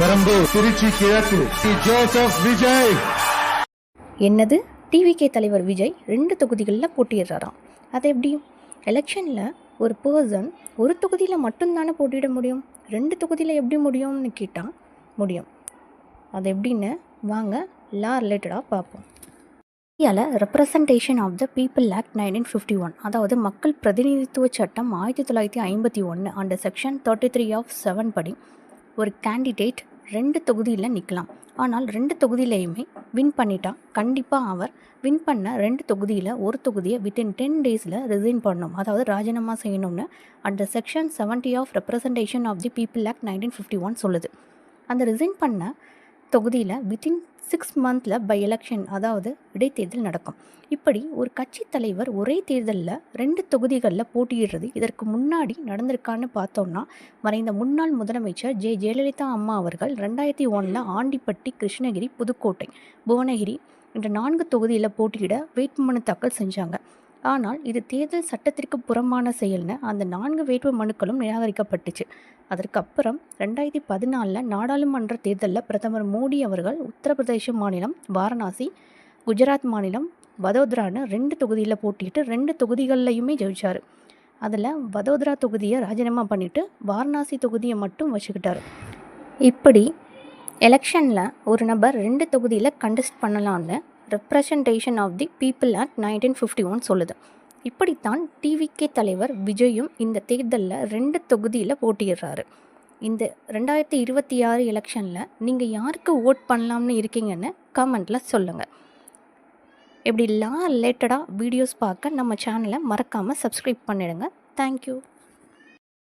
பெரம்பூர், திருச்சி கிழக்கு ஜோசப் விஜய். என்னது, டிவிகே தலைவர் விஜய் 2 தொகுதிகளில் போட்டியிடுறாராம். அது எப்படி? எலெக்ஷனில் ஒரு பர்சன் ஒரு தொகுதியில் மட்டும்தானே போட்டியிட முடியும், 2 தொகுதியில் எப்படி முடியும்னு கேட்டால் முடியும். அது எப்படின்னு வாங்க லா ரிலேட்டடாக பார்ப்போம். இந்தியாவில் Representation of the People Act 1951, அதாவது மக்கள் பிரதிநிதித்துவ சட்டம் 1951 அண்டர் செக்ஷன் 33 ஆஃப் 7 படி ஒரு கேண்டிடேட் 2 தொகுதியில் நிற்கலாம். ஆனால் 2 தொகுதியிலையுமே வின் பண்ணிட்டா கண்டிப்பாக அவர் வின் பண்ண 2 தொகுதியில் ஒரு தொகுதியை வித்தின் 10 டேஸில் ரிசைன் பண்ணணும், அதாவது ராஜினாமா செய்யணும்னு under section 70 of Representation of the People Act 1951 சொல்லுது. அந்த ரிசைன் பண்ண தொகுதியில் வித்தின் 6 மந்த்தில் பை எலெக்ஷன், அதாவது இடைத்தேர்தல் நடக்கும். இப்படி ஒரு கட்சி தலைவர் ஒரே தேர்தலில் 2 தொகுதிகளில் போட்டியிடுறது இதற்கு முன்னாடி நடந்திருக்கான்னு பார்த்தோம்னா, மறைந்த முன்னாள் முதலமைச்சர் ஜெயலலிதா அம்மா அவர்கள் 2001 ஆண்டிப்பட்டி, கிருஷ்ணகிரி, புதுக்கோட்டை, புவனகிரி என்ற 4 தொகுதியில் போட்டியிட வேட்புமனு தாக்கல் செஞ்சாங்க. ஆனால் இது தேர்தல் சட்டத்திற்கு புறம்பான செயல்னு அந்த 4 வேட்பு மனுக்களும் நிராகரிக்கப்பட்டுச்சு. அதற்கப்புறம் 2014 நாடாளுமன்ற தேர்தலில் பிரதமர் மோடி அவர்கள் உத்தரப்பிரதேச மாநிலம் வாரணாசி, குஜராத் மாநிலம் வதோதரான்னு 2 தொகுதியில் போட்டிட்டு 2 தொகுதிகள்லையுமே ஜெயிச்சார். அதில் வதோதரா தொகுதியை ராஜினாமா பண்ணிவிட்டு வாரணாசி தொகுதியை மட்டும் வச்சுக்கிட்டார். இப்படி எலெக்ஷனில் ஒரு நபர் 2 தொகுதியில் கண்டெஸ்ட் பண்ணலான்னு Representation of the People Act 1951 சொல்லுது. இப்படித்தான் டிவிகே தலைவர் விஜயும் இந்த தேர்தலில் 2 தொகுதியில் போட்டியிடுறாரு. இந்த 2026 எலெக்ஷனில் நீங்கள் யாருக்கு ஓட் பண்ணலாம்னு இருக்கீங்கன்னு கமெண்ட்டில் சொல்லுங்கள். இப்படி லா ரிலேட்டடாக வீடியோஸ் பார்க்க நம்ம சேனலை மறக்காமல் சப்ஸ்கிரைப் பண்ணிடுங்க. தேங்க்யூ.